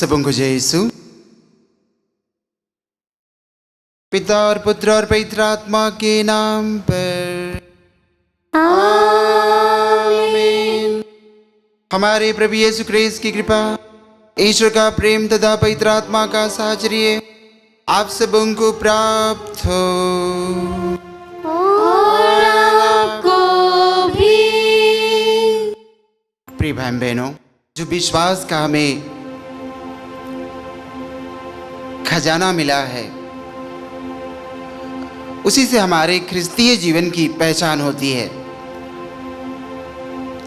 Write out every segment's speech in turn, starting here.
सबों को जय यीशु। पिता और पुत्र और पवित्र आत्मा के नाम पर आमीन। हमारे प्रभु यीशु क्रिस्त की कृपा, ईश्वर का प्रेम तथा पवित्र आत्मा का साहचर्य आप सबों को प्राप्त हो। और आपको भी। प्रिय भाई बहनों, जो विश्वास का हमें खजाना मिला है, उसी से हमारे ख्रिस्तीय जीवन की पहचान होती है।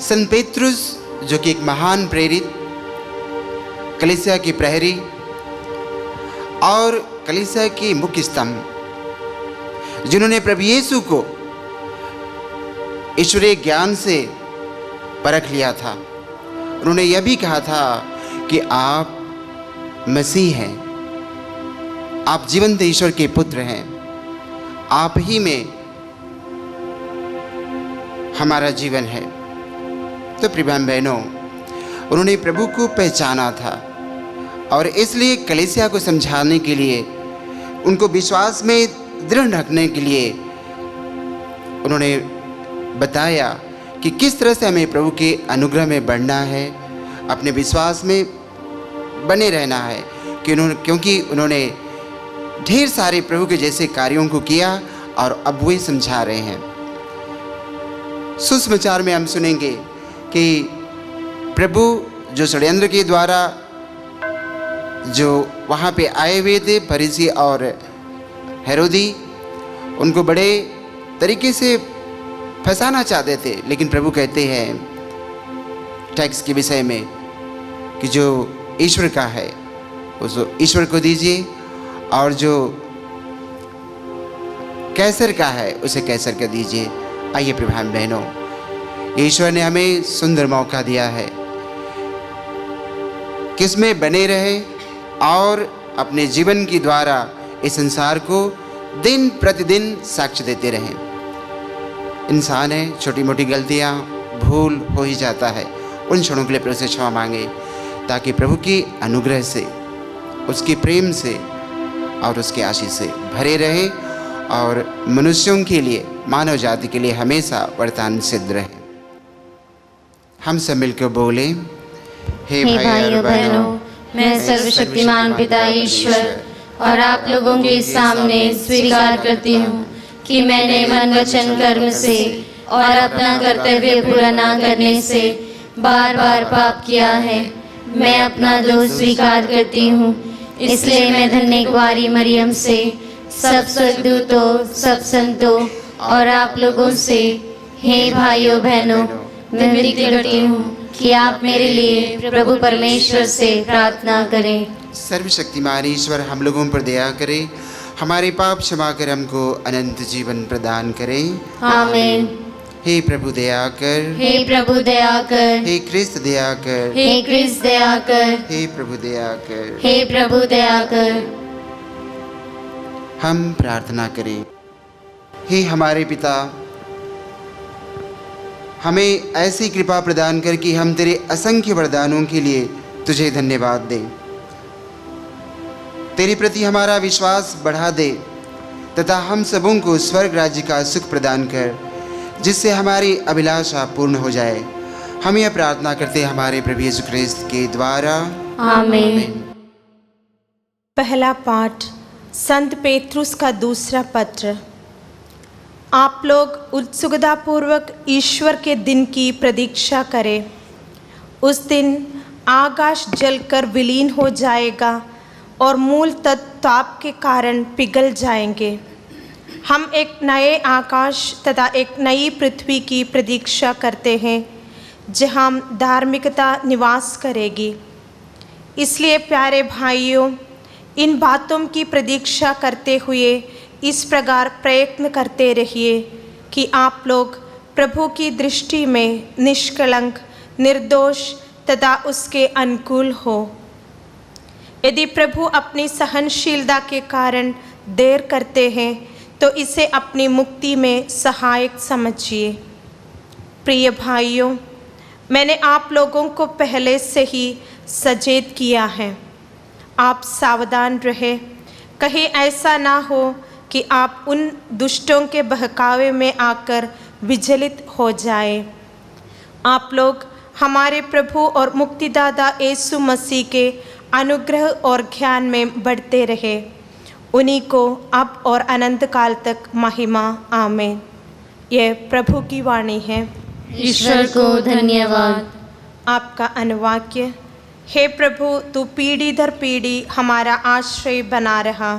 संत पेत्रुस, जो कि एक महान प्रेरित, कलीसिया की प्रहरी और कलीसिया के मुख्य स्तंभ, जिन्होंने प्रभु यीशु को ईश्वरीय ज्ञान से परख लिया था, उन्होंने यह भी कहा था कि आप मसीह हैं, आप जीवंत ईश्वर के पुत्र हैं, आप ही में हमारा जीवन है। तो प्रिय बहनों, उन्होंने प्रभु को पहचाना था और इसलिए कलीसिया को समझाने के लिए, उनको विश्वास में दृढ़ रखने के लिए उन्होंने बताया कि किस तरह से हमें प्रभु के अनुग्रह में बढ़ना है, अपने विश्वास में बने रहना है, क्योंकि उन्होंने ढेर सारे प्रभु के जैसे कार्यों को किया और अब वे समझा रहे हैं। सुसमाचार में हम सुनेंगे कि प्रभु जो षड्यंत्र के द्वारा जो वहाँ पे आए हुए थे फरीसी और हेरोदी, उनको बड़े तरीके से फंसाना चाहते थे, लेकिन प्रभु कहते हैं टैक्स के विषय में कि जो ईश्वर का है उस ईश्वर को दीजिए और जो कैसर का है उसे कैसर का दीजिए। आइए प्रिय भाई बहनों, ईश्वर ने हमें सुंदर मौका दिया है किसमें बने रहे और अपने जीवन के द्वारा इस संसार को दिन प्रतिदिन साक्ष्य देते रहें। इंसान है, छोटी मोटी गलतियां, भूल हो ही जाता है, उन क्षणों के लिए प्रभु से क्षमा मांगे ताकि प्रभु की अनुग्रह से, उसके प्रेम से और उसके आशीष से भरे रहे और मनुष्यों के लिए, मानव जाति के लिए हमेशा वरदान सिद्ध रहे। हम सब मिलकर बोले, हे भाइयों बहनों, मैं सर्वशक्तिमान पिता ईश्वर और आप लोगों के सामने स्वीकार करती हूँ कि मैंने मन वचन कर्म से और अपना कर्तव्य पूरा न करने से बार बार पाप किया है। मैं अपना दोष स्वीकार करती हूँ, इसलिए मैं धन्य कुंवारी मरियम से, सब स्वर्गदूतों, सब संतों और आप लोगों से, हे भाइयों बहनों, विनती करती हूँ कि आप मेरे लिए प्रभु परमेश्वर से प्रार्थना करें। सर्वशक्तिमान ईश्वर हम लोगों पर दया करे, हमारे पाप क्षमा कर हमको अनंत जीवन प्रदान करें। आमीन। हे प्रभु दया कर, हे प्रभु दया कर, हे क्रिस्त दया कर, हे क्रिस्त दया कर, हे प्रभु दया कर। हे प्रभु दया कर। हम प्रार्थना करें। हे हमारे पिता, हमें ऐसी कृपा प्रदान कर कि हम तेरे असंख्य वरदानों के लिए तुझे धन्यवाद दें, तेरे प्रति हमारा विश्वास बढ़ा दे तथा हम सबों को स्वर्ग राज्य का सुख प्रदान कर, जिससे हमारी अभिलाषा पूर्ण हो जाए। हम यह प्रार्थना करते हैं हमारे प्रभु यीशु क्रिस्त के द्वारा, आमीन। पहला पाठ, संत पेत्रुस का दूसरा पत्र। आप लोग उत्सुकतापूर्वक ईश्वर के दिन की प्रतीक्षा करें। उस दिन आकाश जलकर विलीन हो जाएगा और मूल तत्व ताप के कारण पिघल जाएंगे। हम एक नए आकाश तथा एक नई पृथ्वी की प्रतीक्षा करते हैं, जहाँ धार्मिकता निवास करेगी। इसलिए प्यारे भाइयों, इन बातों की प्रतीक्षा करते हुए इस प्रकार प्रयत्न करते रहिए कि आप लोग प्रभु की दृष्टि में निष्कलंक, निर्दोष तथा उसके अनुकूल हो। यदि प्रभु अपनी सहनशीलता के कारण देर करते हैं तो इसे अपनी मुक्ति में सहायक समझिए। प्रिय भाइयों, मैंने आप लोगों को पहले से ही सचेत किया है आप सावधान रहे, कहीं ऐसा ना हो कि आप उन दुष्टों के बहकावे में आकर विचलित हो जाए। आप लोग हमारे प्रभु और मुक्तिदाता यीशु मसीह के अनुग्रह और ज्ञान में बढ़ते रहे। उन्हीं को अब और अनंत काल तक महिमा। आमीन। यह प्रभु की वाणी है। ईश्वर को धन्यवाद। आपका अनुवाक्य। हे प्रभु, तू पीढ़ी दर पीढ़ी हमारा आश्रय बना रहा।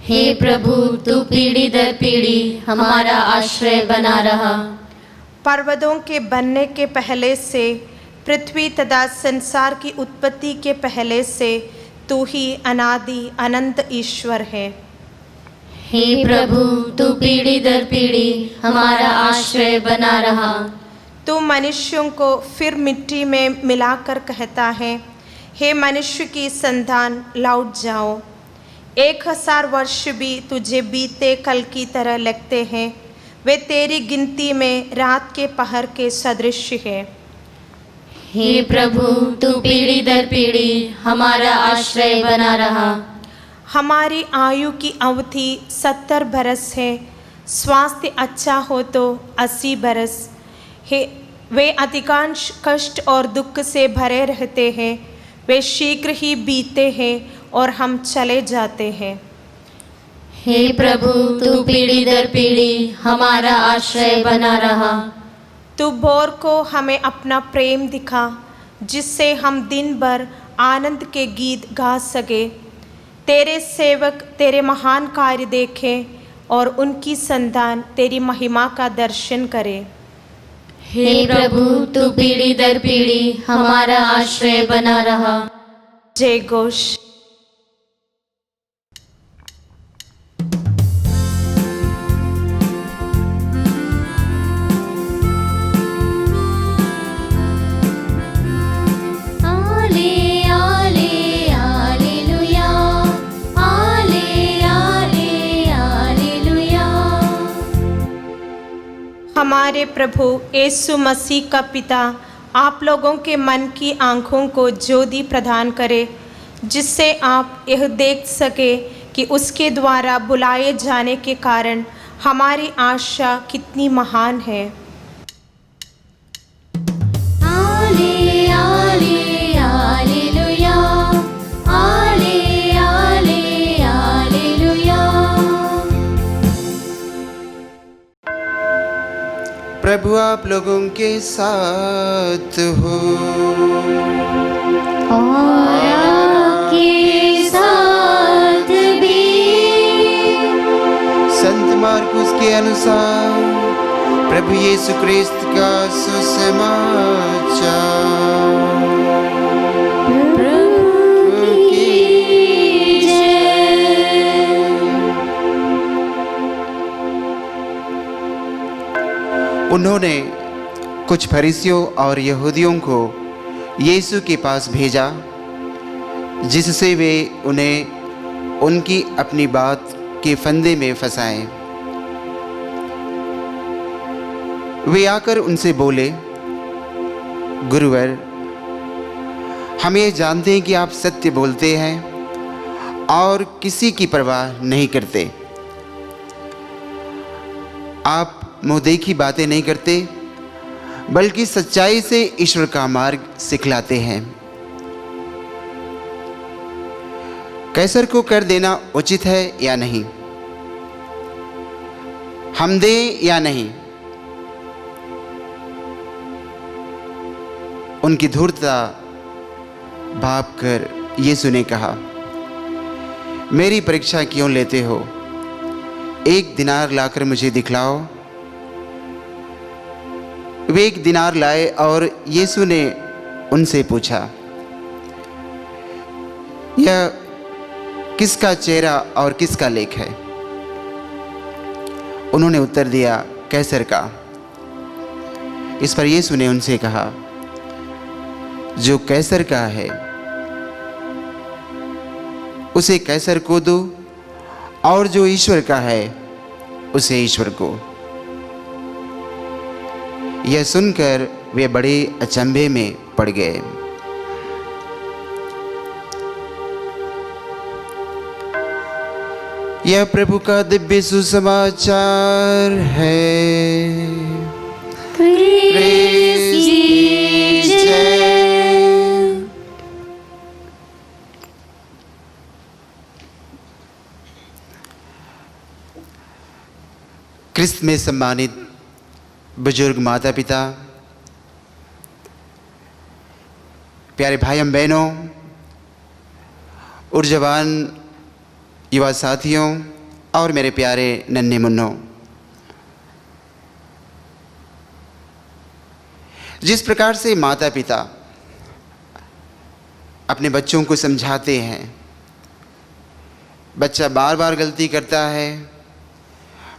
हे प्रभु, तू पीढ़ी दर पीढ़ी हमारा आश्रय बना रहा। पर्वतों के बनने के पहले से, पृथ्वी तथा संसार की उत्पत्ति के पहले से तू ही अनादि अनंत ईश्वर है। हे प्रभु, तू पीढ़ी दर पीढ़ी हमारा आश्रय बना रहा। तू मनुष्यों को फिर मिट्टी में मिलाकर कहता है, हे मनुष्य की संतान, लौट जाओ। 1000 वर्ष भी तुझे बीते कल की तरह लगते हैं, वे तेरी गिनती में रात के पहर के सदृश है। हे प्रभु, तू पीढ़ी दर पीढ़ी हमारा आश्रय बना रहा। हमारी आयु की अवधि 70 बरस है, स्वास्थ्य अच्छा हो तो 80 बरस है। वे अधिकांश कष्ट और दुख से भरे रहते हैं, वे शीघ्र ही बीते हैं और हम चले जाते हैं। हे प्रभु, तू पीढ़ी दर पीढ़ी हमारा आश्रय बना रहा। तू भोर को हमें अपना प्रेम दिखा, जिससे हम दिन भर आनंद के गीत गा सके। तेरे सेवक तेरे महान कार्य देखें और उनकी संतान तेरी महिमा का दर्शन करें। हे प्रभु, तू पीढ़ी दर पीढ़ी हमारा आश्रय बना रहा। जय घोष। हमारे प्रभु यीशु मसीह का पिता आप लोगों के मन की आँखों को ज्योति प्रदान करे, जिससे आप यह देख सके कि उसके द्वारा बुलाए जाने के कारण हमारी आशा कितनी महान है। प्रभु आप लोगों के साथ हो और आपके साथ भी। संत मार्कुस के अनुसार प्रभु यीशु क्रिस्त का सुसमाचार। प्रभु की जय। उन्होंने कुछ फरीसियों और यहूदियों को यीशु के पास भेजा, जिससे वे उन्हें उनकी अपनी बात के फंदे में फंसाएं। वे आकर उनसे बोले, गुरुवर, हम ये जानते हैं कि आप सत्य बोलते हैं और किसी की परवाह नहीं करते। आप मुँह देखी बातें नहीं करते, बल्कि सच्चाई से ईश्वर का मार्ग सिखलाते हैं। कैसर को कर देना उचित है या नहीं? हम दें या नहीं? उनकी धूर्तता भाप कर यीशु ने कहा, मेरी परीक्षा क्यों लेते हो? 1 दिनार लाकर मुझे दिखलाओ। वे 1 दिनार लाए और यीशु ने उनसे पूछा, यह किसका चेहरा और किसका लेख है? उन्होंने उत्तर दिया, कैसर का। इस पर यीशु ने उनसे कहा, जो कैसर का है उसे कैसर को दो, और जो ईश्वर का है उसे ईश्वर को। यह सुनकर वे बड़े अचंभे में पड़ गए। यह प्रभु का दिव्य सुसमाचार है। क्रिस्त में सम्मानित बुजुर्ग माता पिता, प्यारे भाई बहनों और जवान युवा साथियों और मेरे प्यारे नन्हे मुन्नों, जिस प्रकार से माता पिता अपने बच्चों को समझाते हैं, बच्चा बार बार गलती करता है,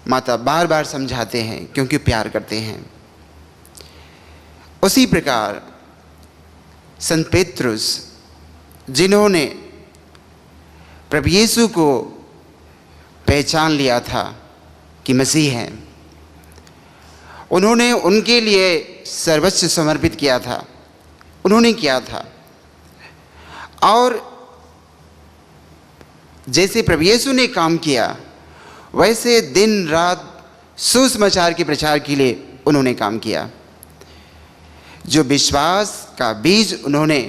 माता बार बार समझाते हैं क्योंकि प्यार करते हैं, उसी प्रकार संत पेत्रुस जिन्होंने प्रभु यीशु को पहचान लिया था कि मसीह हैं, उन्होंने उनके लिए सर्वस्व समर्पित किया था, उन्होंने किया था। और जैसे प्रभु यीशु ने काम किया वैसे दिन रात सुसमाचार के प्रचार के लिए उन्होंने काम किया। जो विश्वास का बीज उन्होंने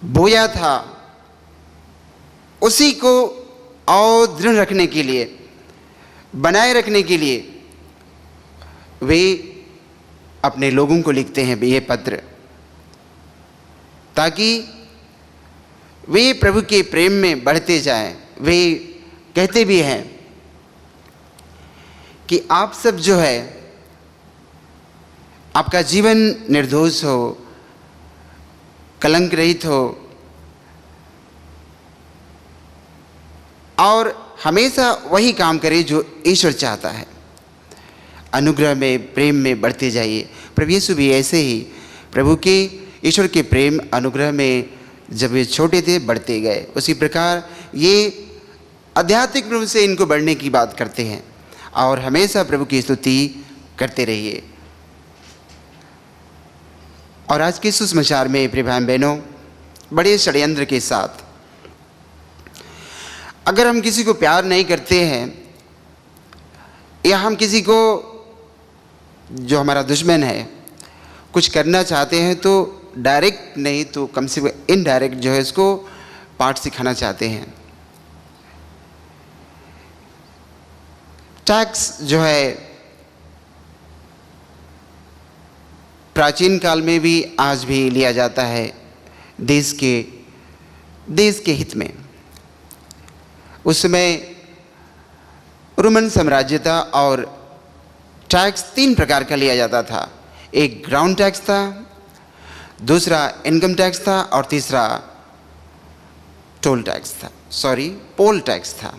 बोया था उसी को और दृढ़ रखने के लिए, बनाए रखने के लिए वे अपने लोगों को लिखते हैं ये पत्र, ताकि वे प्रभु के प्रेम में बढ़ते जाएं। वे कहते भी हैं कि आप सब जो है, आपका जीवन निर्दोष हो, कलंक रहित हो और हमेशा वही काम करे जो ईश्वर चाहता है। अनुग्रह में, प्रेम में बढ़ते जाइए। प्रभु यीशु भी ऐसे ही प्रभु के, ईश्वर के प्रेम अनुग्रह में जब वे छोटे थे बढ़ते गए, उसी प्रकार ये आध्यात्मिक रूप से इनको बढ़ने की बात करते हैं और हमेशा प्रभु की स्तुति करते रहिए। और आज के सुसमाचार में प्रिय भाई बहनों, बड़े षड्यंत्र के साथ अगर हम किसी को प्यार नहीं करते हैं या हम किसी को, जो हमारा दुश्मन है, कुछ करना चाहते हैं तो डायरेक्ट नहीं तो कम से कम इनडायरेक्ट जो है इसको पाठ सिखाना चाहते हैं। टैक्स जो है प्राचीन काल में भी आज भी लिया जाता है देश के हित में। उस समय रोमन साम्राज्य था और टैक्स 3 प्रकार का लिया जाता था। एक ग्राउंड टैक्स था, दूसरा इनकम टैक्स था और तीसरा पोल टैक्स था,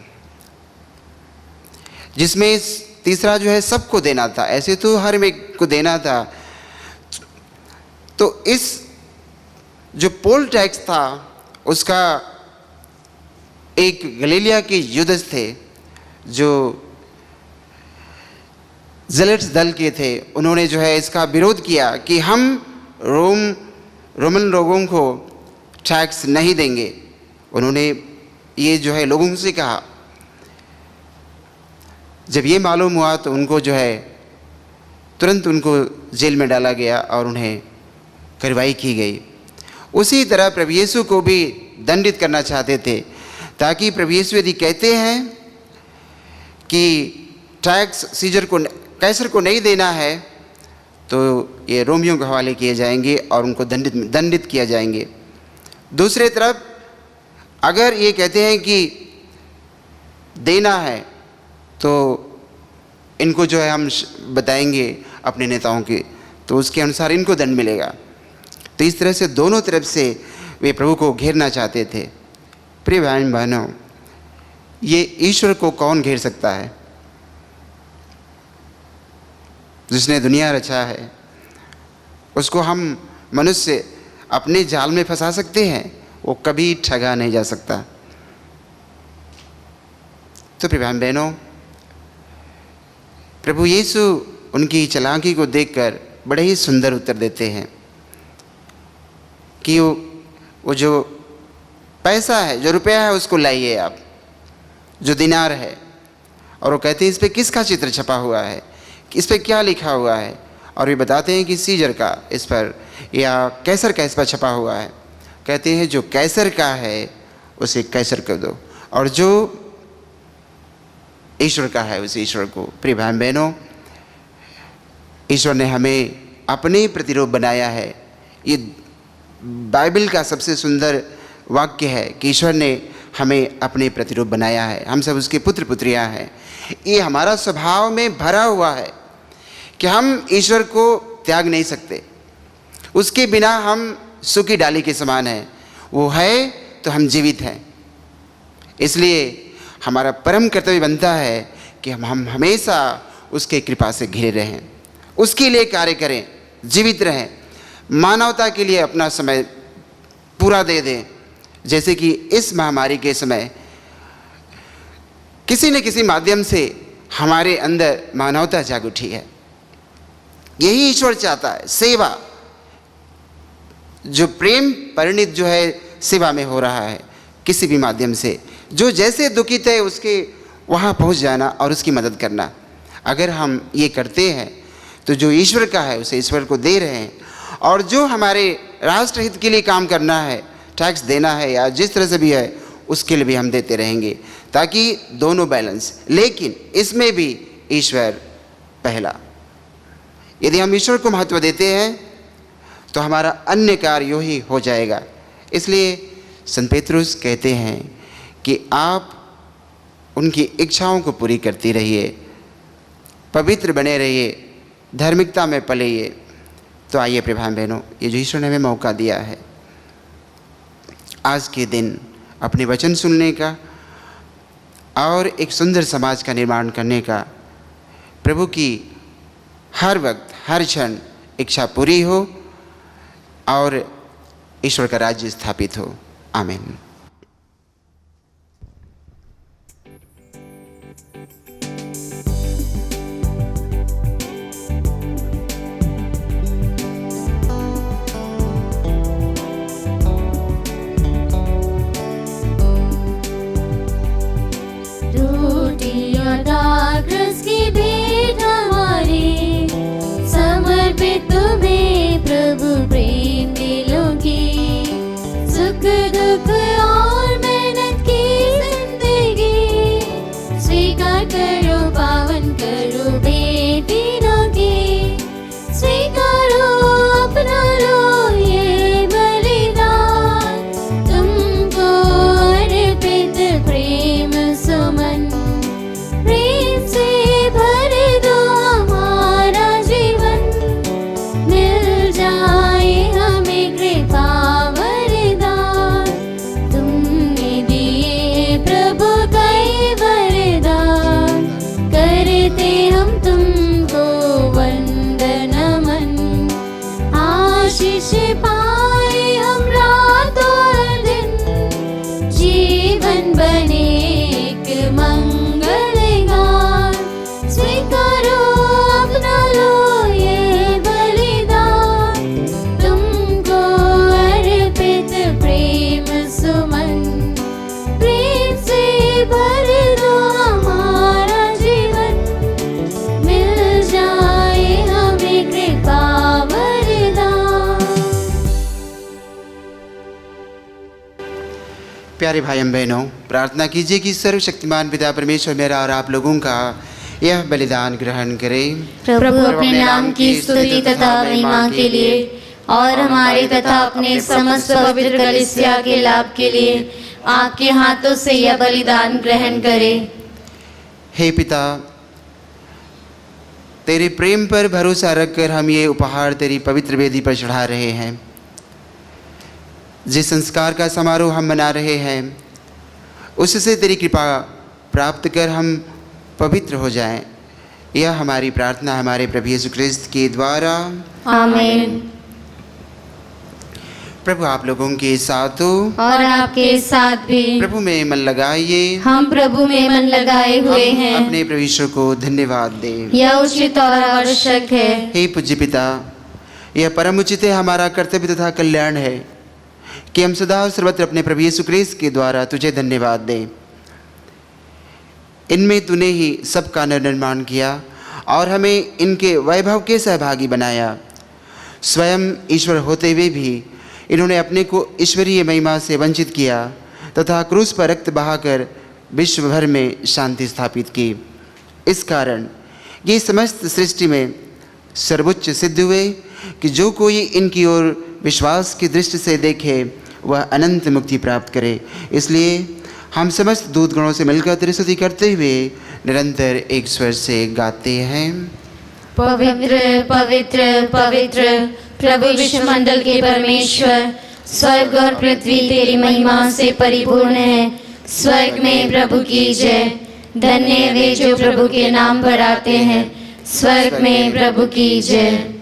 जिसमें तीसरा जो है सबको देना था। ऐसे तो हर एक को देना था। तो इस जो पोल टैक्स था उसका एक गलीलिया के युद्धस्थ थे जो ज़ेलट्स दल के थे, उन्होंने जो है इसका विरोध किया कि हम रोमन लोगों को टैक्स नहीं देंगे। उन्होंने ये जो है लोगों से कहा। जब ये मालूम हुआ तो उनको जो है तुरंत उनको जेल में डाला गया और उन्हें कार्रवाई की गई। उसी तरह प्रभु यीशु को भी दंडित करना चाहते थे, ताकि प्रभु यीशु यदि कहते हैं कि टैक्स कैसर को नहीं देना है तो ये रोमियों के हवाले किए जाएंगे और उनको दंडित किया जाएंगे। दूसरी तरफ अगर ये कहते हैं कि देना है तो इनको जो है हम बताएंगे अपने नेताओं के, तो उसके अनुसार इनको दंड मिलेगा। तो इस तरह से दोनों तरफ से वे प्रभु को घेरना चाहते थे। प्रिय भाई बहनों, ये ईश्वर को कौन घेर सकता है? जिसने दुनिया रचा है उसको हम मनुष्य अपने जाल में फंसा सकते हैं? वो कभी ठगा नहीं जा सकता। तो प्रिय भाई बहनों, प्रभु यीशु उनकी चालाकी को देखकर बड़े ही सुंदर उत्तर देते हैं कि वो जो पैसा है, जो रुपया है, उसको लाइए आप, जो दिनार है, और वो कहते हैं इस पे किसका चित्र छपा हुआ है, इस पे क्या लिखा हुआ है, और वे बताते हैं कि सीजर का इस पर या कैसर का इस पर छपा हुआ है। कहते हैं जो कैसर का है उसे कैसर को दो, और जो ईश्वर का है उसे ईश्वर को। प्रिय भाई बहनों, ईश्वर ने हमें अपने प्रतिरूप बनाया है। ये बाइबल का सबसे सुंदर वाक्य है कि ईश्वर ने हमें अपने प्रतिरूप बनाया है। हम सब उसके पुत्र पुत्रियां हैं। ये हमारा स्वभाव में भरा हुआ है कि हम ईश्वर को त्याग नहीं सकते। उसके बिना हम सूखी डाली के समान हैं। वो है तो हम जीवित हैं। इसलिए हमारा परम कर्तव्य बनता है कि हम हमेशा उसके कृपा से घिरे रहें, उसके लिए कार्य करें, जीवित रहें, मानवता के लिए अपना समय पूरा दे दें। जैसे कि इस महामारी के समय किसी न किसी माध्यम से हमारे अंदर मानवता जाग उठी है। यही ईश्वर चाहता है, सेवा। जो प्रेम परिणित जो है सेवा में हो रहा है, किसी भी माध्यम से जो जैसे दुखित है उसके वहाँ पहुँच जाना और उसकी मदद करना। अगर हम ये करते हैं तो जो ईश्वर का है उसे ईश्वर को दे रहे हैं, और जो हमारे राष्ट्र हित के लिए काम करना है, टैक्स देना है या जिस तरह से भी है, उसके लिए भी हम देते रहेंगे, ताकि दोनों बैलेंस। लेकिन इसमें भी ईश्वर पहला। यदि हम ईश्वर को महत्व देते हैं तो हमारा अन्य कार्य यूँ ही हो जाएगा। इसलिए संत पेत्रुस कहते हैं कि आप उनकी इच्छाओं को पूरी करती रहिए, पवित्र बने रहिए, धार्मिकता में पलिए। तो आइए प्रिय भाई बहनों, ये जो ईश्वर ने हमें मौका दिया है आज के दिन अपने वचन सुनने का और एक सुंदर समाज का निर्माण करने का, प्रभु की हर वक्त हर क्षण इच्छा पूरी हो और ईश्वर का राज्य स्थापित हो। आमीन। प्यारे भाई बहनों, प्रार्थना कीजिए कि सर्वशक्तिमान पिता परमेश्वर मेरा और आप लोगों का यह बलिदान ग्रहण करें। प्रभु अपने नाम की स्तुति तथा महिमा के लिए और हमारे तथा अपने समस्त पवित्र कलीसिया के लाभ के लिए आपके हाथों से यह बलिदान ग्रहण करें। हे पिता, तेरे प्रेम पर भरोसा रखकर हम ये उपहार तेरी पवित्र वेदी पर चढ़ा रहे हैं। जिस संस्कार का समारोह हम मना रहे हैं उससे तेरी कृपा प्राप्त कर हम पवित्र हो जाएं। यह हमारी प्रार्थना हमारे प्रभु यीशु ख्रिस्त के द्वारा। आमीन। प्रभु आप लोगों के साथ हो और आपके साथ भी। प्रभु में मन लगाइए। हम प्रभु में मन लगाए हुए हम हैं। अपने प्रभु यीशु को धन्यवाद दें। यह उचित और आवश्यक है। हे पूज्य पिता, यह परम उचित है, हमारा कर्तव्य तथा कल्याण है कि हम सदा और सर्वत्र अपने प्रभु यीशु ख्रिस्त के द्वारा तुझे धन्यवाद दें। इनमें तूने ही सबका निर्माण किया और हमें इनके वैभव के सहभागी बनाया। स्वयं ईश्वर होते हुए भी इन्होंने अपने को ईश्वरीय महिमा से वंचित किया तथा क्रूस पर रक्त बहाकर विश्व भर में शांति स्थापित की। इस कारण ये समस्त सृष्टि में सर्वोच्च सिद्ध हुए कि जो कोई इनकी ओर विश्वास की दृष्टि से देखे वह अनंत मुक्ति प्राप्त करे। इसलिए हम समस्त दूतगणों से मिलकर तेरी स्तुति करते हुए निरंतर एक स्वर से गाते हैं। पवित्र पवित्र पवित्र प्रभु विश्वमंडल के परमेश्वर, स्वर्ग और पृथ्वी तेरी महिमा से परिपूर्ण है। स्वर्ग में प्रभु की जय। धन्य वे जो प्रभु के नाम पर आते हैं। स्वर्ग में प्रभु की जय।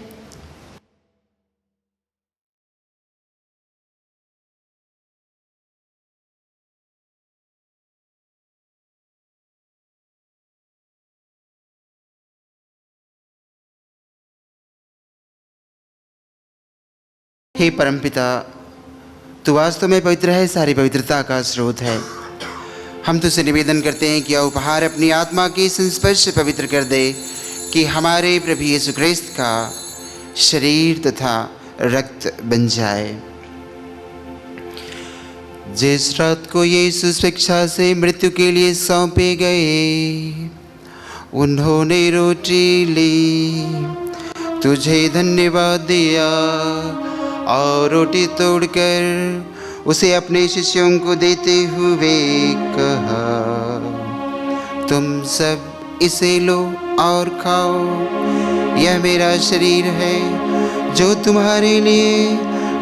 हे परमपिता, तू वास्तव में पवित्र है, सारी पवित्रता का स्रोत है। हम तुझसे निवेदन करते हैं कि उपहार अपनी आत्मा के संस्पर्श से पवित्र कर दे कि हमारे प्रभु यीशु ख्रिस्त का शरीर तथा रक्त बन जाए। जिस रात को यीशु स्वेच्छा से मृत्यु के लिए सौंपे गए, उन्होंने रोटी ली, तुझे धन्यवाद दिया और रोटी तोड़कर उसे अपने शिष्यों को देते हुए कहा, तुम सब इसे लो और खाओ, यह मेरा शरीर है जो तुम्हारे लिए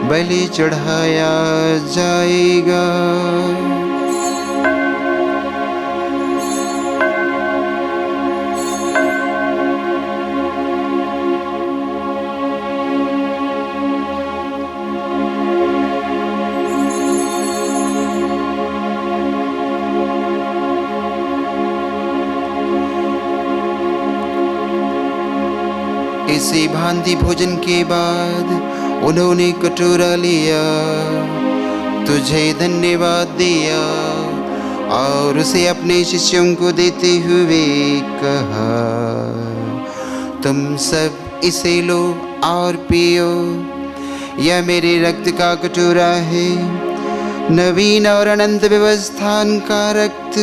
बलि चढ़ाया जाएगा। इसी भांति भोजन के बाद उन्होंने कटोरा लिया, तुझे धन्यवाद दिया और उसे अपने शिष्यों को देते हुए कहा, तुम सब इसे लो और पियो, यह मेरे रक्त का कटोरा है, नवीन और अनंत व्यवस्थान का रक्त,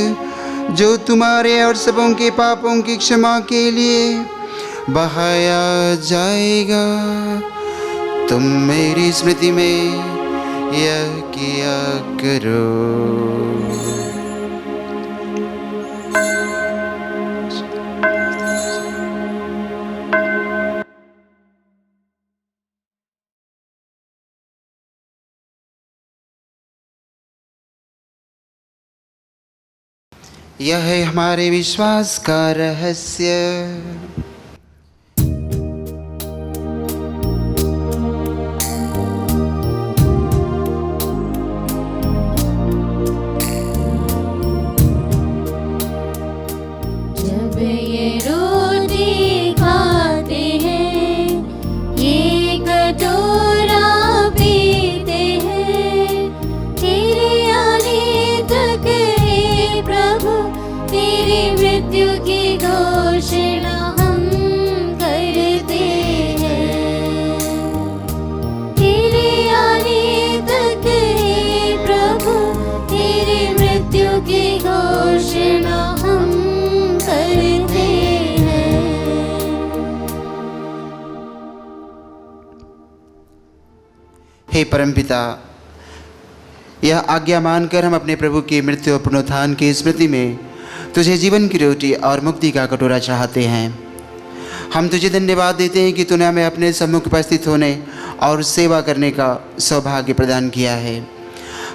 जो तुम्हारे और सबों के पापों की क्षमा के लिए बहाया जाएगा। तुम मेरी स्मृति में यह किया करो। यह है हमारे विश्वास का रहस्य। हे परमपिता, यह आज्ञा मानकर हम अपने प्रभु की मृत्यु और पुनरुत्थान की स्मृति में तुझे जीवन की रोटी और मुक्ति का कटोरा चाहते हैं। हम तुझे धन्यवाद देते हैं कि तूने हमें अपने सम्मुख उपस्थित होने और सेवा करने का सौभाग्य प्रदान किया है।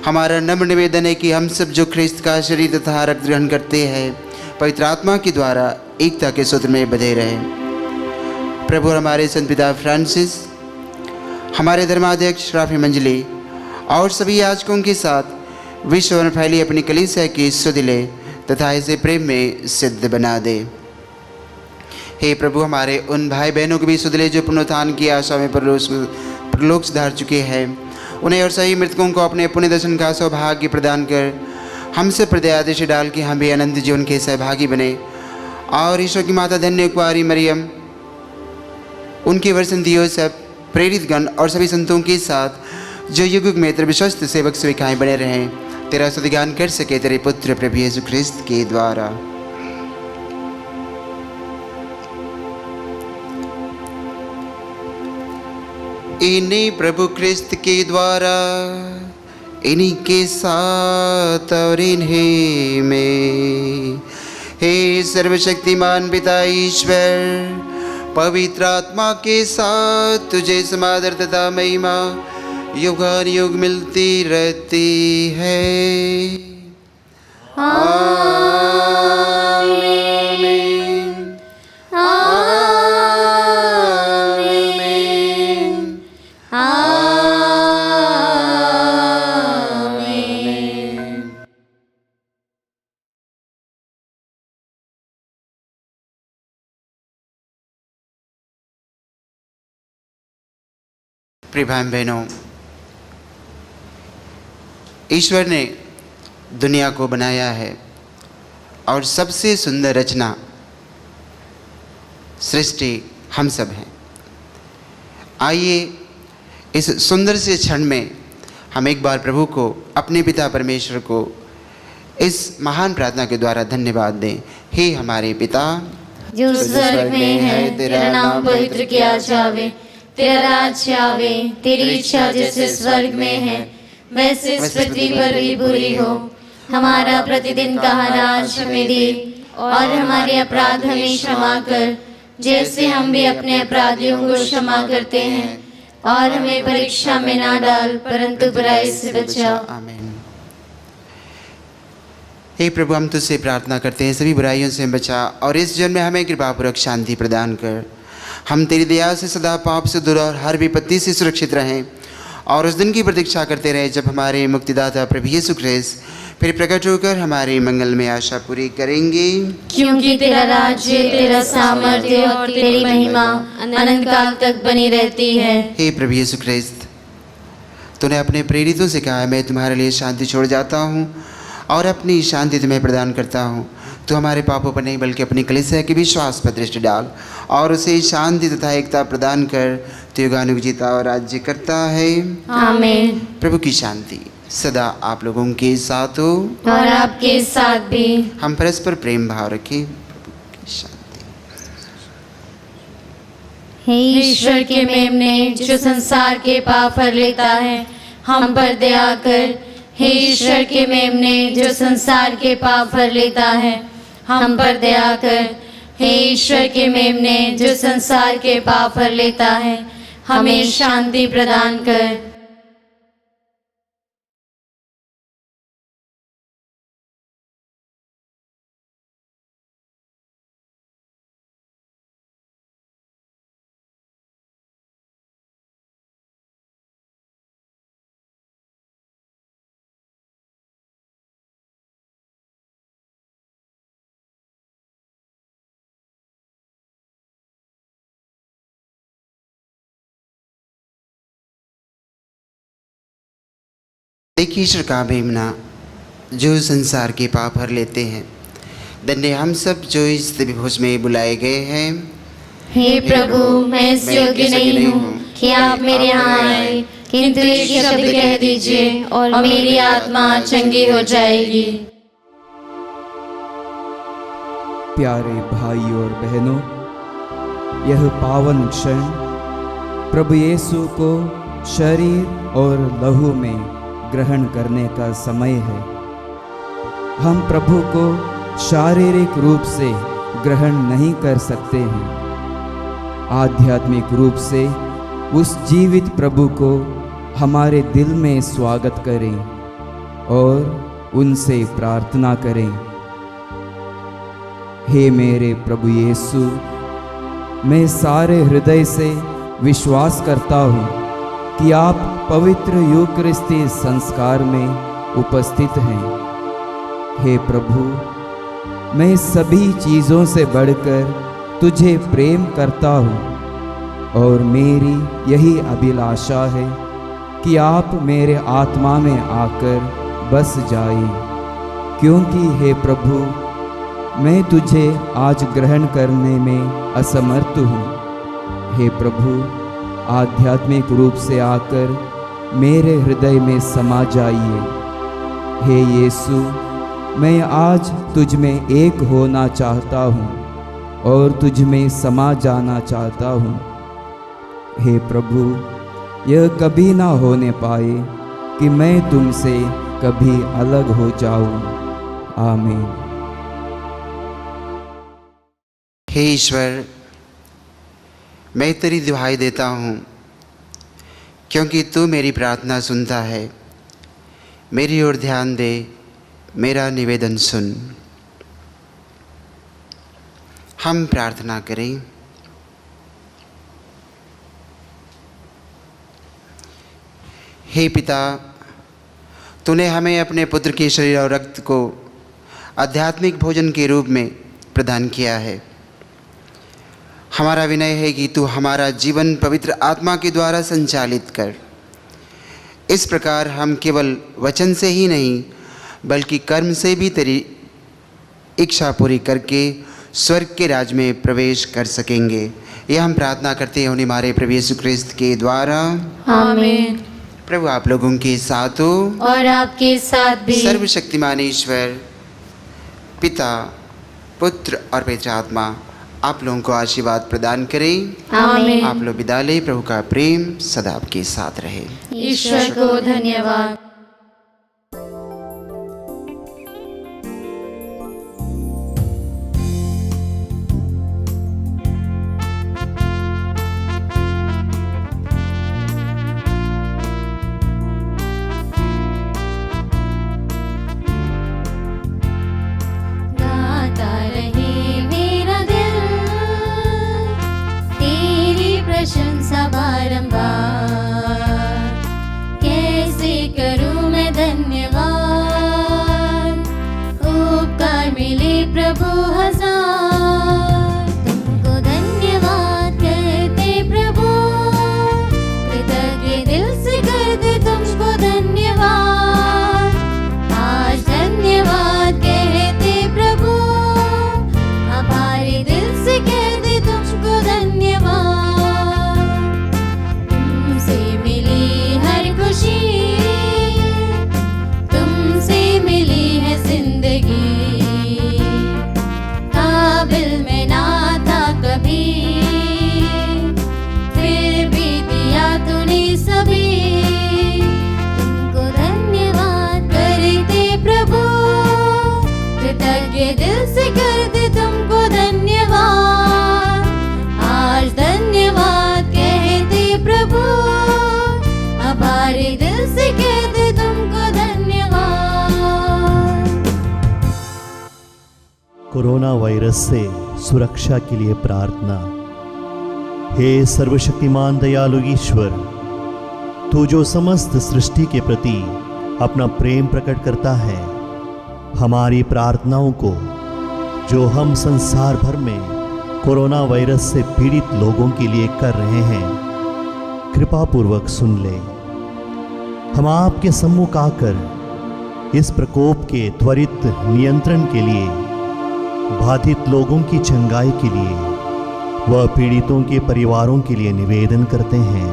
हमारा नम्र निवेदन है कि हम सब जो ख्रिस्त का शरीर तथा रक्त ग्रहण करते हैं, पवित्र आत्मा के द्वारा एकता के सूत्र में बंधे रहें। प्रभु हमारे संत पिता फ्रांसिस, हमारे धर्माध्यक्ष राफी मंजली और सभी याजकों के साथ विश्व में फैली अपनी कलीसिया की सुधि ले तथा इसे प्रेम में सिद्ध बना दे। हे प्रभु, हमारे उन भाई बहनों को भी सुधि ले जो पुनरुत्थान की आशा में परलोक सुधार चुके हैं, उन्हें और सही मृतकों को अपने पुण्य दर्शन का सौभाग्य प्रदान कर हमसे हृदय आदेश डाल के हम भी अनंत जीवन के सहभागी बने। और ईश्वर की माता धन्य कुमारी मरियम, उनके वरसंती यूसुफ, प्रेरित गण और सभी संतों के साथ जो युग युग में तेरे विश्वस्त सेवक सेविकाएं बने रहें, तेरा स्तुतिगान कर सके तेरे पुत्र प्रभु यीशु ख्रिस्त के द्वारा। इन्हीं प्रभु ख्रिस्त के द्वारा, इन्हीं के साथ और इन्हीं में, हे सर्वशक्तिमान पिता ईश्वर, पवित्र आत्मा के साथ तुझे समादर तथा महिमा युगानुयुग मिलती रहती है। आमीन। आमीन। आमीन। प्रिय भाई बहनों, ईश्वर ने दुनिया को बनाया है और सबसे सुंदर रचना सृष्टि हम सब हैं। आइए इस सुंदर से क्षण में हम एक बार प्रभु को, अपने पिता परमेश्वर को इस महान प्रार्थना के द्वारा धन्यवाद दें। हे हमारे पिता जो स्वर्ग में है, तेरा नाम पवित्र किया जावे, तेरा राज्य आवे, तेरी इच्छा जैसे स्वर्ग में है वैसे इस पृथ्वी पर भी पूरी हो। हमारा प्रतिदिन का अनाज हमें दे और हमारे अपराध हमें क्षमा कर, जैसे हम भी अपने अपराधियों को क्षमा करते हैं, और हमें परीक्षा में ना डाल परंतु बुराई से बचा। आमीन। हे प्रभु, हम तुझसे प्रार्थना करते हैं सभी बुराइयों से बचा और इस जीवन में हमें कृपापूर्वक शांति प्रदान कर। हम तेरी दया से सदा पाप से दूर और हर विपत्ति से सुरक्षित रहें और उस दिन की प्रतीक्षा करते रहे जब हमारे मुक्तिदाता प्रभु यीशु ख्रिस्त फिर प्रकट होकर हमारी मंगल में आशा पूरी करेंगे। क्योंकि तेरा राज्य, तेरा सामर्थ्य और तेरी महिमा अनंत काल तक बनी रहती है। हे प्रभु यीशु ख्रिस्त, तूने अपने प्रेरितों से कहा है, मैं तुम्हारे लिए शांति छोड़ जाता हूँ और अपनी शांति तुम्हें प्रदान करता हूँ। तू हमारे पापों पर नहीं बल्कि अपनी कलीसिया के विश्वास पर दृष्टि डाल और उसे शांति तथा एकता प्रदान कर। तू युगानुयुग जीता और राज्य करता है। आमीन। प्रभु की शांति सदा आप लोगों के साथ हो और आपके साथ भी। हम परस्पर प्रेम भाव रखें। प्रभु की शांति। हे ईश्वर के मेमने, जो संसार के पाप हर लेता है, हम पर दया कर। हे ईश्वर के मेमने, जो संसार के पाप हर लेता है, हम पर दया कर। हे ईश्वर के मेमने, जो संसार के पाप हर लेता है, हमें शांति प्रदान कर। देखिए ईश्वर का मेमना जो संसार के पाप हर लेते हैं। धन्य हम सब जो इस दिव्य भोज में बुलाए गए हैं। हे प्रभु, मैं इस योग्य नहीं हूँ कि आप मेरे यहाँ आए, किंतु एक शब्द कह दीजिए और मेरी आत्मा चंगी हो जाएगी। प्यारे भाई और बहनों, यह पावन क्षण प्रभु यीशु को शरीर और लहू में ग्रहण करने का समय है। हम प्रभु को शारीरिक रूप से ग्रहण नहीं कर सकते हैं। आध्यात्मिक रूप से उस जीवित प्रभु को हमारे दिल में स्वागत करें और उनसे प्रार्थना करें। हे मेरे प्रभु यीशु, मैं सारे हृदय से विश्वास करता हूँ कि आप पवित्र यूकरिस्ती संस्कार में उपस्थित हैं। हे प्रभु, मैं सभी चीज़ों से बढ़कर तुझे प्रेम करता हूँ और मेरी यही अभिलाषा है कि आप मेरे आत्मा में आकर बस जाएं। क्योंकि हे प्रभु, मैं तुझे आज ग्रहण करने में असमर्थ हूँ। हे प्रभु, आध्यात्मिक रूप से आकर मेरे हृदय में समा जाइए। हे यीशु, मैं आज तुझ में एक होना चाहता हूँ और तुझ में समा जाना चाहता हूँ। हे प्रभु, यह कभी ना होने पाए कि मैं तुमसे कभी अलग हो जाऊँ। आमीन। हे ईश्वर, मैं तेरी दुहाई देता हूँ क्योंकि तू मेरी प्रार्थना सुनता है। मेरी ओर ध्यान दे, मेरा निवेदन सुन। हम प्रार्थना करें। हे पिता, तूने हमें अपने पुत्र के शरीर और रक्त को आध्यात्मिक भोजन के रूप में प्रदान किया है। हमारा विनय है कि तू हमारा जीवन पवित्र आत्मा के द्वारा संचालित कर। इस प्रकार हम केवल वचन से ही नहीं बल्कि कर्म से भी तेरी इच्छा पूरी करके स्वर्ग के राज में प्रवेश कर सकेंगे। यह हम प्रार्थना करते हैं उन्हीं हमारे प्रभु यीशु ख्रिस्त के द्वारा। आमीन। प्रभु आप लोगों के साथ हो और आपके साथ भी। सर्वशक्तिमान ईश्वर पिता, पुत्र और पवित्र आत्मा आप लोगों को आशीर्वाद प्रदान करें। आमीन। आप लोग विदा लें। प्रभु का प्रेम सदा आपके साथ रहे। ईश्वर को धन्यवाद। गाता रहे मेरा दिल तेरी प्रशंसा बारंबार। कैसे करूं मैं धन्यवाद, उपकार मिले प्रभु हजार। तुमको धन्यवाद कहते प्रभु, कृतज्ञ दिल से करते तुमको धन्यवाद। आज धन्यवाद कहते प्रभु, आभारी दिल से कहते तुमको धन्यवाद। तुमसे मिली हर खुशी, तुमसे मिली है जिंदगी। काबिल में ना था कभी, फिर भी दिया तूने सभी। तुमको धन्यवाद करते प्रभु, कृतज्ञ दिल से करते तुमको धन्यवाद। आज धन्यवाद कहते प्रभु, आभारी दिल से कहते तुमको धन्यवाद। कोरोना वायरस से सुरक्षा के लिए प्रार्थना। हे सर्वशक्तिमान दयालु ईश्वर, तू जो समस्त सृष्टि के प्रति अपना प्रेम प्रकट करता है, हमारी प्रार्थनाओं को जो हम संसार भर में कोरोना वायरस से पीड़ित लोगों के लिए कर रहे हैं, कृपा पूर्वक सुन ले। हम आपके सम्मुख आकर इस प्रकोप के त्वरित नियंत्रण के लिए, बाधित लोगों की चंगाई के लिए व पीड़ितों के परिवारों के लिए निवेदन करते हैं।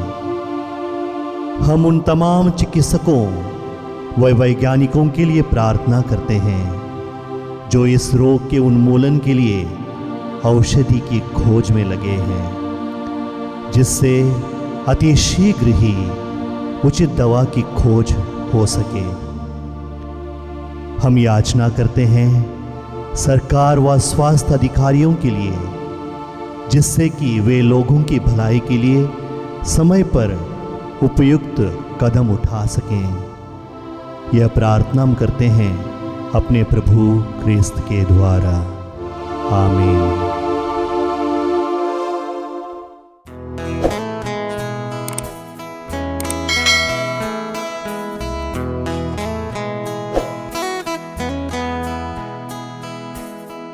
हम उन तमाम चिकित्सकों व वैज्ञानिकों के लिए प्रार्थना करते हैं जो इस रोग के उन्मूलन के लिए औषधि की खोज में लगे हैं, जिससे अति शीघ्र ही उचित दवा की खोज हो सके। हम याचना करते हैं सरकार व स्वास्थ्य अधिकारियों के लिए, जिससे कि वे लोगों की भलाई के लिए समय पर उपयुक्त कदम उठा सकें। यह प्रार्थना हम करते हैं अपने प्रभु क्रिस्त के द्वारा। आमीन।